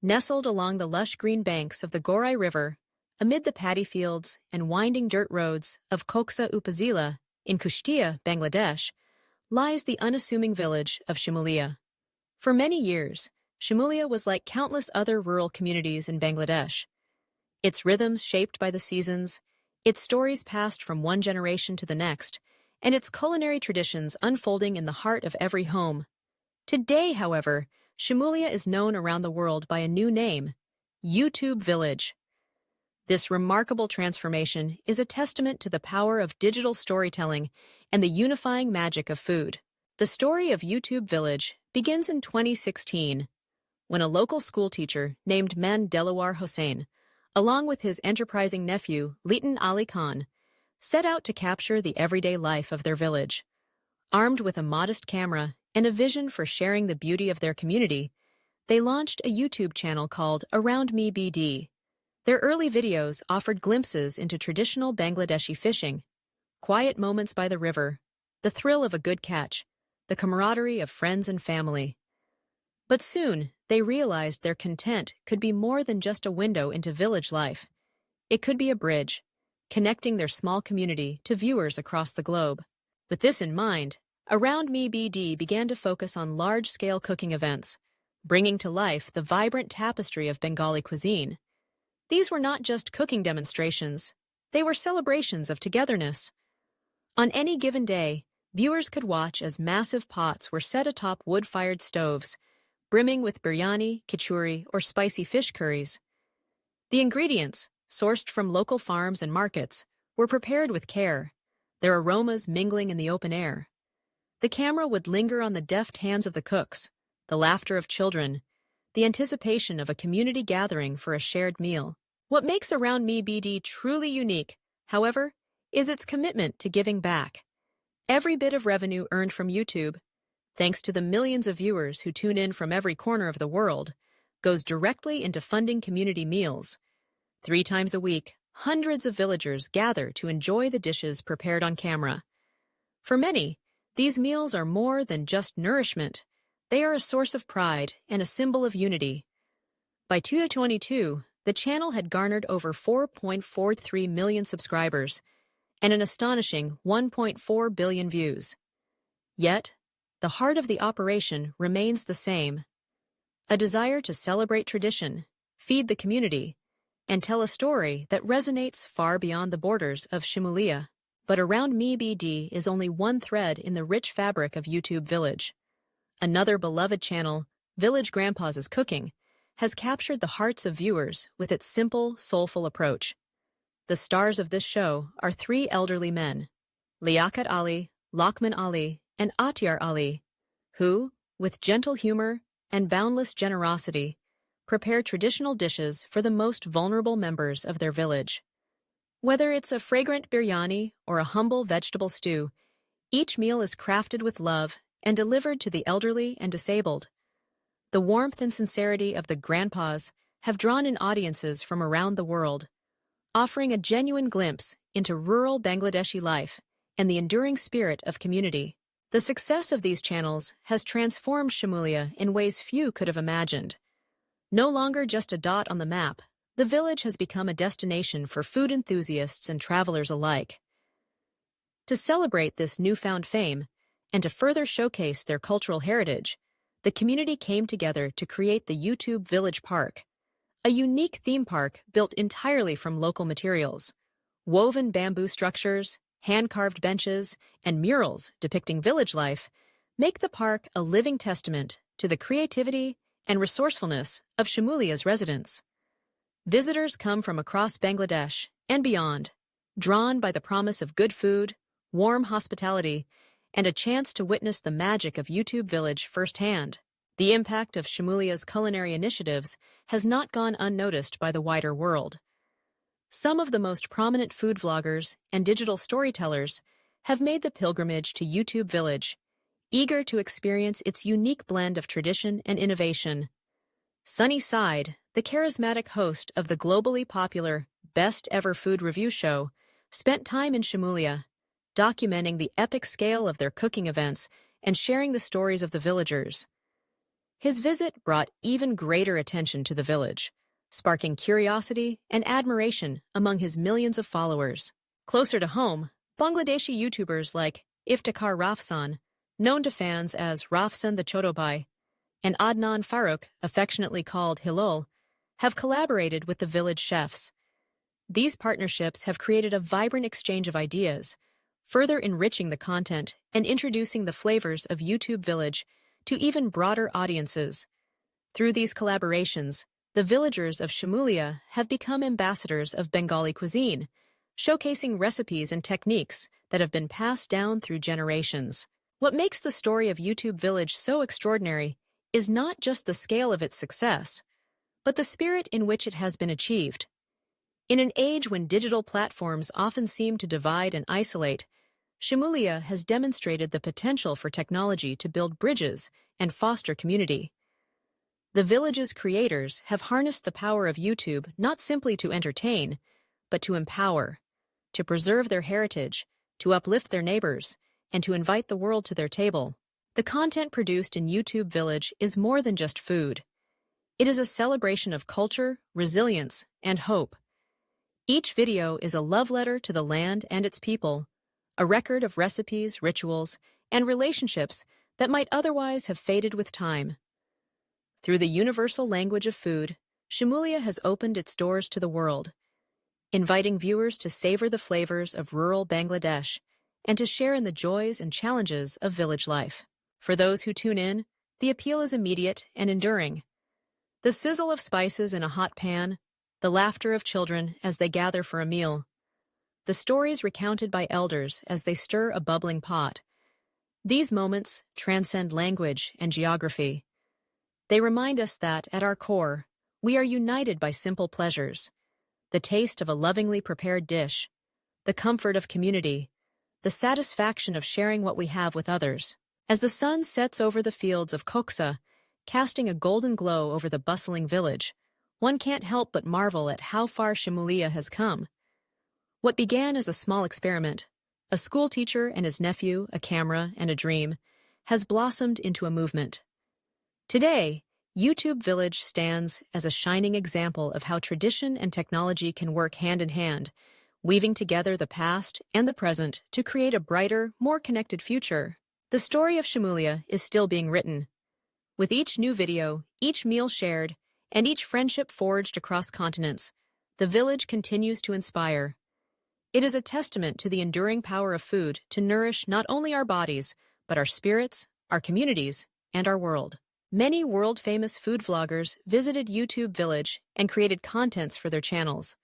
Nestled along the lush green banks of the Gorai River, amid the paddy fields and winding dirt roads of Koksa Upazila in Kushtia, Bangladesh, lies the unassuming village of Shimulia. For many years, Shimulia was like countless other rural communities in Bangladesh. Its rhythms shaped by the seasons, its stories passed from one generation to the next, and its culinary traditions unfolding in the heart of every home. Today, however, Shimulia is known around the world by a new name, YouTube Village. This remarkable transformation is a testament to the power of digital storytelling and the unifying magic of food. The story of YouTube Village begins in 2016, when a local schoolteacher named Delawar Hossain, along with his enterprising nephew, Litan Ali Khan, set out to capture the everyday life of their village. Armed with a modest camera and a vision for sharing the beauty of their community, they launched a YouTube channel called Around Me BD. Their early videos offered glimpses into traditional Bangladeshi fishing, quiet moments by the river, the thrill of a good catch, the camaraderie of friends and family. But soon, they realized their content could be more than just a window into village life. It could be a bridge, connecting their small community to viewers across the globe. With this in mind, Around Me BD began to focus on large-scale cooking events, bringing to life the vibrant tapestry of Bengali cuisine. These were not just cooking demonstrations, they were celebrations of togetherness. On any given day, viewers could watch as massive pots were set atop wood-fired stoves, brimming with biryani, khichuri, or spicy fish curries. The ingredients, sourced from local farms and markets, were prepared with care, their aromas mingling in the open air. The camera would linger on the deft hands of the cooks, the laughter of children, the anticipation of a community gathering for a shared meal. What makes Around Me BD truly unique, however, is its commitment to giving back. Every bit of revenue earned from YouTube, thanks to the millions of viewers who tune in from every corner of the world, goes directly into funding community meals. 3 times a week, hundreds of villagers gather to enjoy the dishes prepared on camera. For many, these meals are more than just nourishment. They are a source of pride and a symbol of unity. By 2022, the channel had garnered over 4.43 million subscribers and an astonishing 1.4 billion views. Yet, the heart of the operation remains the same: a desire to celebrate tradition, feed the community, and tell a story that resonates far beyond the borders of Shimulia. But Around Me BD is only one thread in the rich fabric of YouTube Village. Another beloved channel, Village Grandpa's Cooking, has captured the hearts of viewers with its simple, soulful approach. The stars of this show are 3 elderly men, Liaquat Ali, Lakman Ali, and Atyar Ali, who, with gentle humor and boundless generosity, prepare traditional dishes for the most vulnerable members of their village. Whether it's a fragrant biryani or a humble vegetable stew, each meal is crafted with love and delivered to the elderly and disabled. The warmth and sincerity of the grandpas have drawn in audiences from around the world, offering a genuine glimpse into rural Bangladeshi life and the enduring spirit of community. The success of these channels has transformed Shimulia in ways few could have imagined. No longer just a dot on the map, the village has become a destination for food enthusiasts and travelers alike. To celebrate this newfound fame, and to further showcase their cultural heritage, the community came together to create the YouTube Village Park, a unique theme park built entirely from local materials. Woven bamboo structures, hand-carved benches, and murals depicting village life make the park a living testament to the creativity and resourcefulness of Shimulia's residents. Visitors come from across Bangladesh and beyond, drawn by the promise of good food, warm hospitality, and a chance to witness the magic of YouTube Village firsthand. The impact of Shimulia's culinary initiatives has not gone unnoticed by the wider world. Some of the most prominent food vloggers and digital storytellers have made the pilgrimage to YouTube Village, eager to experience its unique blend of tradition and innovation. Sonny, the charismatic host of the globally popular Best Ever Food Review show, spent time in Shimulia, documenting the epic scale of their cooking events and sharing the stories of the villagers. His visit brought even greater attention to the village, sparking curiosity and admiration among his millions of followers. Closer to home, Bangladeshi YouTubers like Iftikhar Rafsan, known to fans as Rafsan The ChotoBhai, and Adnan Farooq, affectionately called Hilal, have collaborated with the village chefs. These partnerships have created a vibrant exchange of ideas, further enriching the content and introducing the flavors of YouTube Village to even broader audiences. Through these collaborations, the villagers of Shimulia have become ambassadors of Bengali cuisine, showcasing recipes and techniques that have been passed down through generations. What makes the story of YouTube Village so extraordinary is not just the scale of its success, but the spirit in which it has been achieved. In an age when digital platforms often seem to divide and isolate, Shimulia has demonstrated the potential for technology to build bridges and foster community. The village's creators have harnessed the power of YouTube not simply to entertain, but to empower, to preserve their heritage, to uplift their neighbors, and to invite the world to their table. The content produced in YouTube Village is more than just food. It is a celebration of culture, resilience, and hope. Each video is a love letter to the land and its people, a record of recipes, rituals, and relationships that might otherwise have faded with time. Through the universal language of food, Shimulia has opened its doors to the world, inviting viewers to savor the flavors of rural Bangladesh and to share in the joys and challenges of village life. For those who tune in, the appeal is immediate and enduring. The sizzle of spices in a hot pan, the laughter of children as they gather for a meal, the stories recounted by elders as they stir a bubbling pot. These moments transcend language and geography. They remind us that, at our core, we are united by simple pleasures: the taste of a lovingly prepared dish, the comfort of community, the satisfaction of sharing what we have with others. As the sun sets over the fields of Koksa, casting a golden glow over the bustling village, one can't help but marvel at how far Shimulia has come. What began as a small experiment, a school teacher and his nephew, a camera and a dream, has blossomed into a movement. Today, YouTube Village stands as a shining example of how tradition and technology can work hand in hand, weaving together the past and the present to create a brighter, more connected future. The story of Shimulia is still being written. With each new video, each meal shared, and each friendship forged across continents, the village continues to inspire. It is a testament to the enduring power of food to nourish not only our bodies, but our spirits, our communities, and our world. Many world-famous food vloggers visited YouTube Village and created contents for their channels.